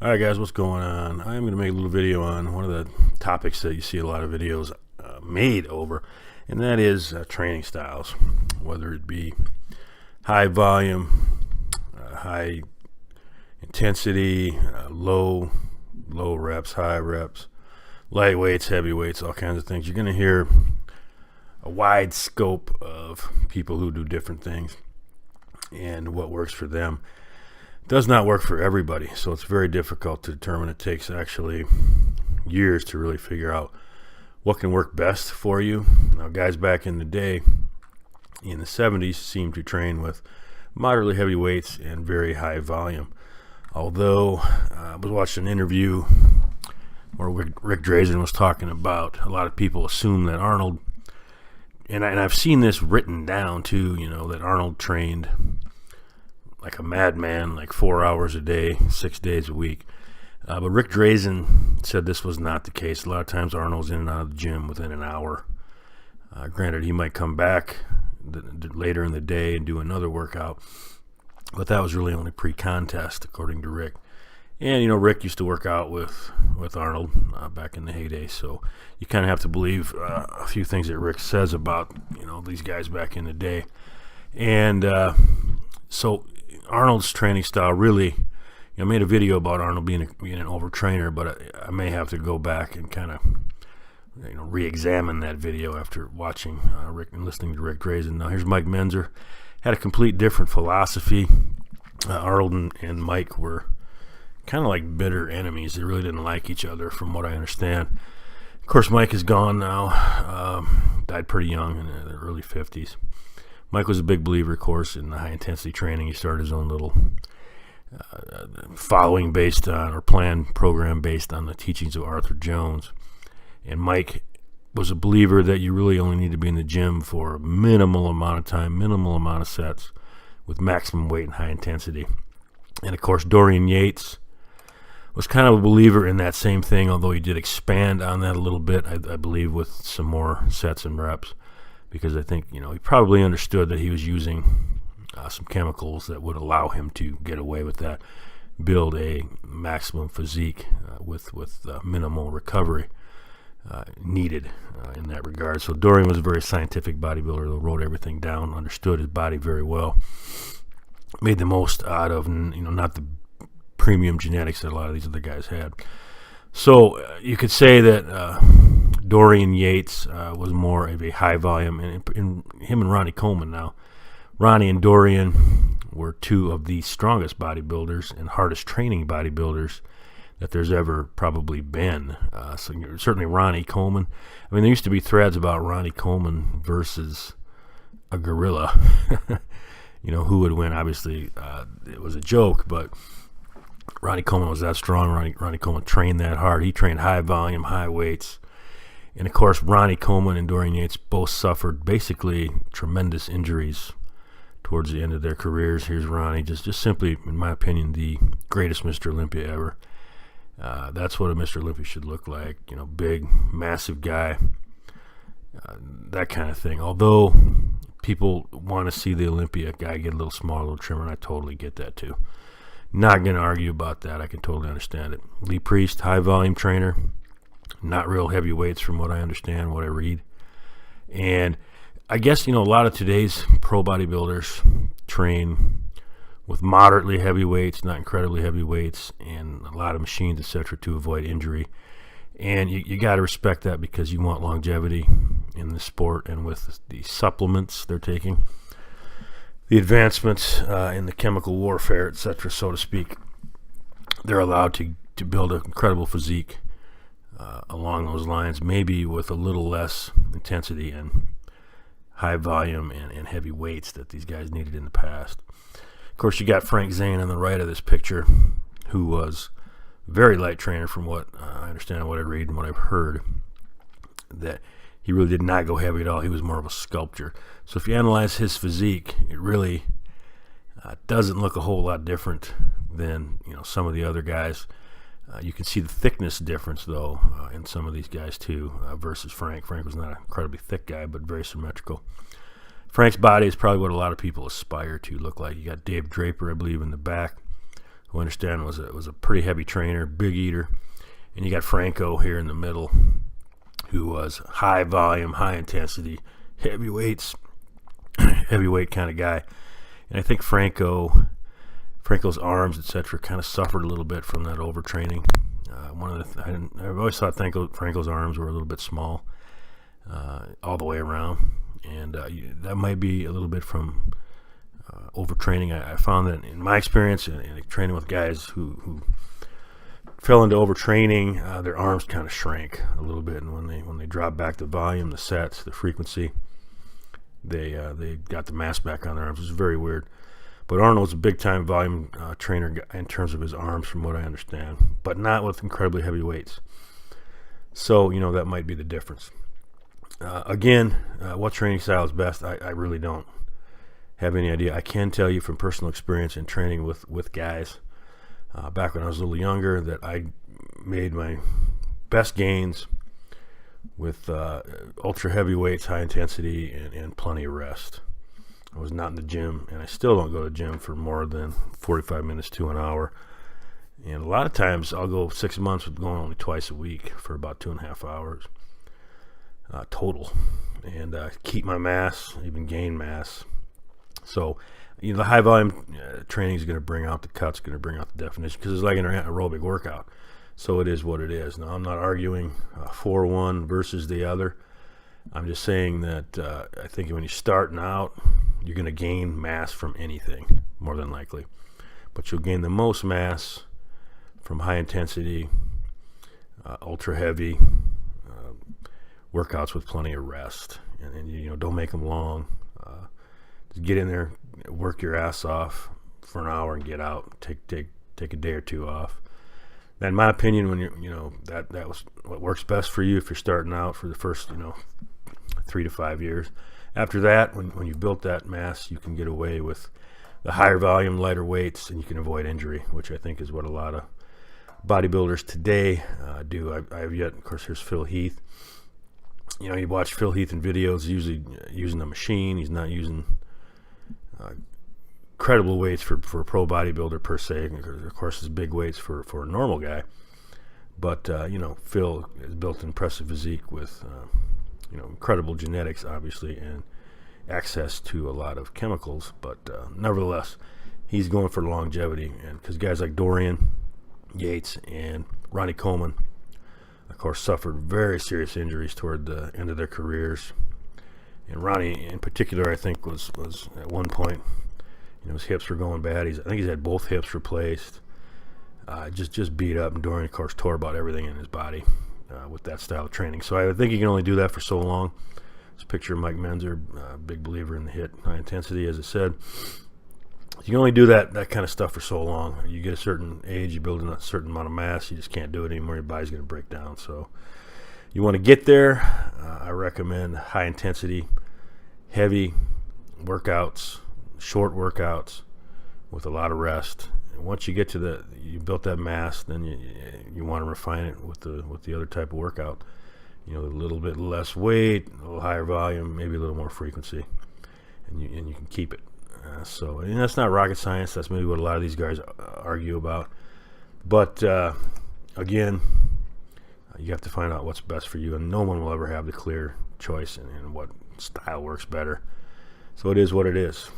Alright guys, what's going on? I'm going to make a little video on one of the topics that you see a lot of videos made over, and that is training styles. Whether it be high volume, high intensity, low reps, high reps, light weights, heavy weights, all kinds of things. You're going to hear a wide scope of people who do different things and what works for them. Does not work for everybody, so it's very difficult to determine. It takes actually years to really figure out what can work best for you. Now, guys back in the day, in the 70s, seemed to train with moderately heavy weights and very high volume. Although I was watching an interview where Rick Drazen was talking about a lot of people assume that Arnold, and I've seen this written down too, that Arnold trained like a madman, like 4 hours a day, 6 days a week. But Rick Drazen said this was not the case. A lot of times Arnold's in and out of the gym within an hour. Granted, he might come back later in the day and do another workout, but that was really only pre-contest, according to Rick. And, Rick used to work out with Arnold back in the heyday, so you kind of have to believe a few things that Rick says about, these guys back in the day. And so Arnold's training style really, I made a video about Arnold being an overtrainer, but I may have to go back and kind of, re-examine that video after watching Rick and listening to Rick Drazen. Now here's Mike Menzer. Had a complete different philosophy. Arnold and Mike were kind of like bitter enemies. They really didn't like each other, from what I understand. Of course, Mike is gone now. Died pretty young, in the early 50s. Mike was a big believer, of course, in the high-intensity training. He started his own little following based on, or planned program based on the teachings of Arthur Jones. And Mike was a believer that you really only need to be in the gym for a minimal amount of time, minimal amount of sets, with maximum weight and high intensity. And, of course, Dorian Yates was kind of a believer in that same thing, although he did expand on that a little bit, I believe, with some more sets and reps. Because I think, he probably understood that he was using some chemicals that would allow him to get away with that, build a maximum physique with minimal recovery needed in that regard. So Dorian was a very scientific bodybuilder who wrote everything down, understood his body very well, made the most out of, not the premium genetics that a lot of these other guys had. So you could say that Dorian Yates was more of a high volume, and him and Ronnie Coleman now. Ronnie and Dorian were two of the strongest bodybuilders and hardest training bodybuilders that there's ever probably been. So certainly Ronnie Coleman. I mean, there used to be threads about Ronnie Coleman versus a gorilla. Who would win? Obviously, it was a joke, but Ronnie Coleman was that strong. Ronnie Coleman trained that hard. He trained high volume, high weights. And, of course, Ronnie Coleman and Dorian Yates both suffered basically tremendous injuries towards the end of their careers. Here's Ronnie, just simply, in my opinion, the greatest Mr. Olympia ever. That's what a Mr. Olympia should look like. Big, massive guy, that kind of thing. Although people want to see the Olympia guy get a little smaller, a little trimmer, and I totally get that too. Not going to argue about that. I can totally understand it. Lee Priest, high-volume trainer. Not real heavy weights from what I understand, what I read. And I guess, a lot of today's pro bodybuilders train with moderately heavy weights, not incredibly heavy weights, and a lot of machines, etc., to avoid injury. And you got to respect that, because you want longevity in the sport, and with the supplements they're taking, the advancements in the chemical warfare, etc., so to speak, they're allowed to build an incredible physique along those lines, maybe with a little less intensity and high volume and heavy weights that these guys needed in the past. Of course, you got Frank Zane on the right of this picture, who was a very light trainer from what I understand, what I read, and what I've heard, that he really did not go heavy at all. He was more of a sculptor. So if you analyze his physique, it really doesn't look a whole lot different than some of the other guys. You can see the thickness difference, though, in some of these guys, too, versus Frank. Frank was not an incredibly thick guy, but very symmetrical. Frank's body is probably what a lot of people aspire to look like. You got Dave Draper, I believe, in the back. who I understand was a pretty heavy trainer, big eater. And you got Franco here in the middle, who was high volume, high intensity, heavyweight kind of guy. And I think Franco's arms, etc., kind of suffered a little bit from that overtraining. I've always thought Franco's arms were a little bit small all the way around, and that might be a little bit from overtraining. I found that in my experience in training with guys who fell into overtraining, their arms kind of shrank a little bit, and when they dropped back the volume, the sets, the frequency, they got the mass back on their arms. It was very weird. But Arnold's a big-time volume trainer in terms of his arms, from what I understand, but not with incredibly heavy weights. So, that might be the difference. Again, what training style is best, I really don't have any idea. I can tell you from personal experience in training with guys back when I was a little younger that I made my best gains with ultra heavy weights, high intensity, and plenty of rest. I was not in the gym, and I still don't go to the gym for more than 45 minutes to an hour. And a lot of times I'll go 6 months with going only twice a week for about 2.5 hours total, and keep my mass, even gain mass. So, the high volume training is going to bring out the cuts, going to bring out the definition, because it's like an aerobic workout. So it is what it is. Now, I'm not arguing for one versus the other. I'm just saying that I think when you're starting out, you're going to gain mass from anything, more than likely. But you'll gain the most mass from high intensity, ultra heavy workouts with plenty of rest. And don't make them long. Just get in there, work your ass off for an hour and get out. Take a day or two off. In my opinion, when that was what works best for you if you're starting out for the first 3 to 5 years. After that, when you've built that mass, you can get away with the higher volume, lighter weights, and you can avoid injury, which I think is what a lot of bodybuilders today do. I have yet, of course, here's Phil Heath. You watch Phil Heath in videos, usually using a machine. He's not using credible weights for a pro bodybuilder per se. Of course, it's big weights for a normal guy. But, Phil has built an impressive physique with incredible genetics, obviously, and access to a lot of chemicals. But nevertheless, he's going for longevity. And because guys like Dorian Yates and Ronnie Coleman, of course, suffered very serious injuries toward the end of their careers. And Ronnie, in particular, I think was at one point, his hips were going bad. I think he's had both hips replaced. Just beat up. And Dorian, of course, tore about everything in his body with that style of training. So I think you can only do that for so long. This picture of Mike Menzer, big believer in the HIIT, high intensity, as I said. You can only do that kind of stuff for so long. You get a certain age, you build a certain amount of mass, you just can't do it anymore. Your body's going to break down. So you want to get there. I recommend high intensity, heavy workouts, short workouts with a lot of rest. And once you get to you built that mass, then you want to refine it with the other type of workout. A little bit less weight, a little higher volume, maybe a little more frequency, and you can keep it. And that's not rocket science. That's maybe what a lot of these guys argue about. But again, you have to find out what's best for you, and no one will ever have the clear choice in what style works better. So it is what it is.